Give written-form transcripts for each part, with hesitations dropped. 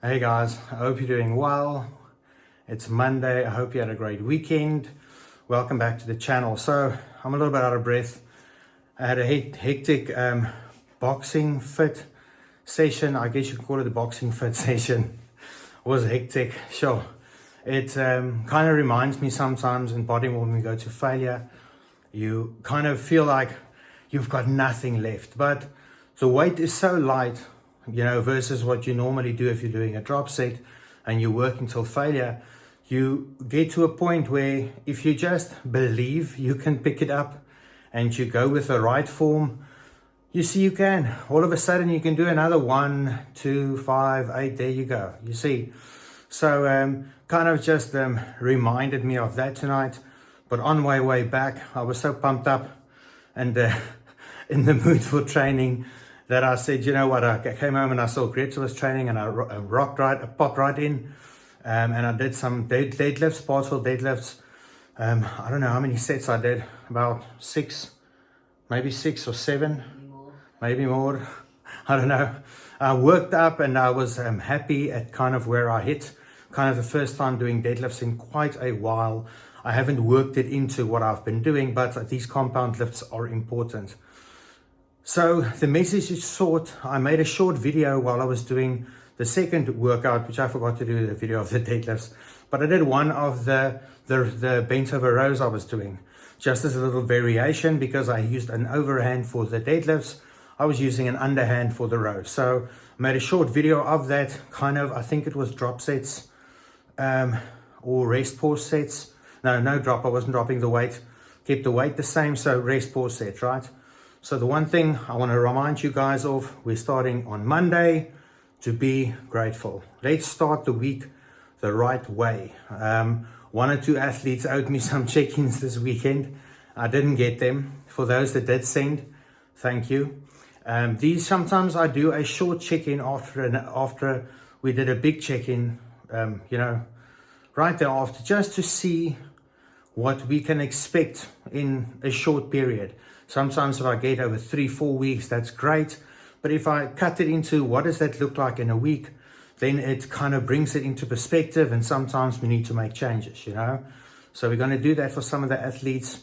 Hey guys, I hope you're doing well. It's Monday. I hope you had a great weekend. Welcome back to the channel. So I'm a little bit out of breath. I had a hectic boxing fit session. I guess you could call it the boxing fit session. It was hectic, sure. It kind of reminds me sometimes in bodybuilding when we go to failure, you kind of feel like you've got nothing left. But the weight is so light, you know, versus what you normally do if you're doing a drop set and you're working till failure. You get to a point where if you just believe you can pick it up and you go with the right form, you see you can. All of a sudden you can do another 1, 2, 5, 8, there you go, you see. So kind of just reminded me of that tonight. But on my way back, I was so pumped up and in the mood for training that I said, you know what, I came home and I saw Gretchen was training and I popped right in and I did some deadlifts, partial deadlifts. I don't know how many sets I did, about 6, maybe 6 or 7, maybe more, I don't know. I worked up and I was happy at kind of where I hit, kind of the first time doing deadlifts in quite a while. I haven't worked it into what I've been doing, but these compound lifts are important. So the message is short. I made a short video while I was doing the second workout, which I forgot to do the video of the deadlifts, but I did one of the bent over rows I was doing, just as a little variation, because I used an overhand for the deadlifts. I was using an underhand for the rows. So I made a short video of that, kind of, I think it was drop sets or rest pause sets. No drop, I wasn't dropping the weight, kept the weight the same, so rest pause sets, right? So the one thing I want to remind you guys of, we're starting on Monday to be grateful. Let's start the week the right way. 1 or 2 athletes owed me some check-ins this weekend. I didn't get them. For those that did send, thank you. These sometimes I do a short check-in after we did a big check-in, you know, right thereafter, just to see what we can expect in a short period. Sometimes if I get over 3-4 weeks, that's great. But if I cut it into what does that look like in a week, then it kind of brings it into perspective, and sometimes we need to make changes, you know. So we're going to do that for some of the athletes.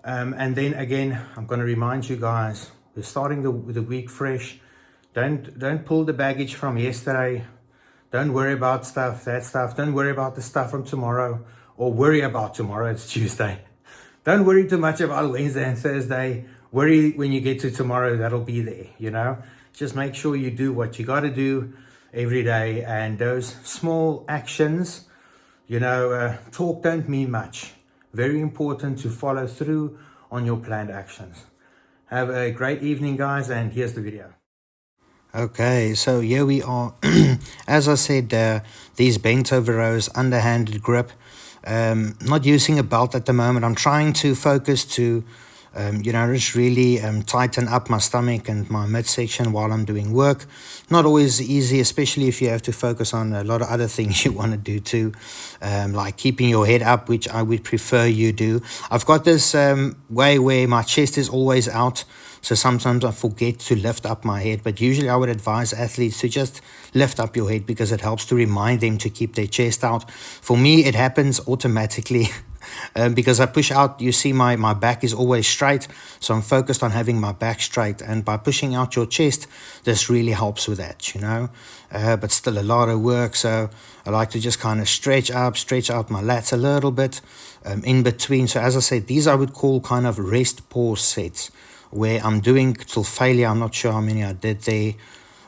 And then again, I'm going to remind you guys, we're starting the week fresh. Don't pull the baggage from yesterday. Don't worry about that stuff. Don't worry about the stuff from tomorrow, or worry about tomorrow. It's Tuesday. Don't worry too much about Wednesday and Thursday. Worry when you get to tomorrow, that'll be there, you know. Just make sure you do what you got to do every day. And those small actions, you know, talk don't mean much. Very important to follow through on your planned actions. Have a great evening, guys, and here's the video. Okay, so here we are. As I said, these bent over rows, underhanded grip. Not using a belt at the moment. I'm trying to focus to, you know, just really tighten up my stomach and my midsection while I'm doing work. Not always easy, especially if you have to focus on a lot of other things you want to do too, like keeping your head up, which I would prefer you do. I've got this way where my chest is always out, so sometimes I forget to lift up my head, but usually I would advise athletes to just lift up your head because it helps to remind them to keep their chest out. For me, it happens automatically. Because I push out, you see my back is always straight, so I'm focused on having my back straight, and by pushing out your chest, this really helps with that, you know. But still a lot of work, so I like to just kind of stretch out my lats a little bit in between. So as I said, these I would call kind of rest pause sets, where I'm doing till failure. I'm not sure how many I did there.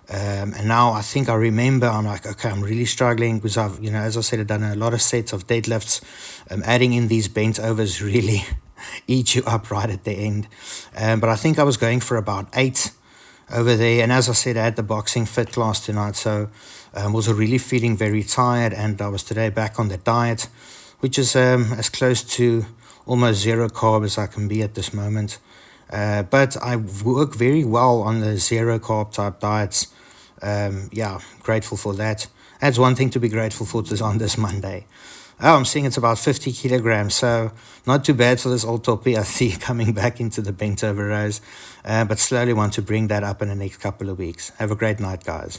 And now I think I remember, I'm like, okay, I'm really struggling because I've, you know, as I said, I've done a lot of sets of deadlifts. Adding in these bent overs really eat you up right at the end. But I think I was going for about 8 over there. And as I said, I had the boxing fit class tonight. So I was really feeling very tired. And I was today back on the diet, which is as close to almost 0 carb as I can be at this moment. But I work very well on the 0 carb type diets. Yeah, grateful for that. That's one thing to be grateful for on this Monday. Oh, I'm seeing it's about 50 kilograms, so not too bad for this old toppy. I see coming back into the bent over rows, but slowly want to bring that up in the next couple of weeks. Have a great night, guys.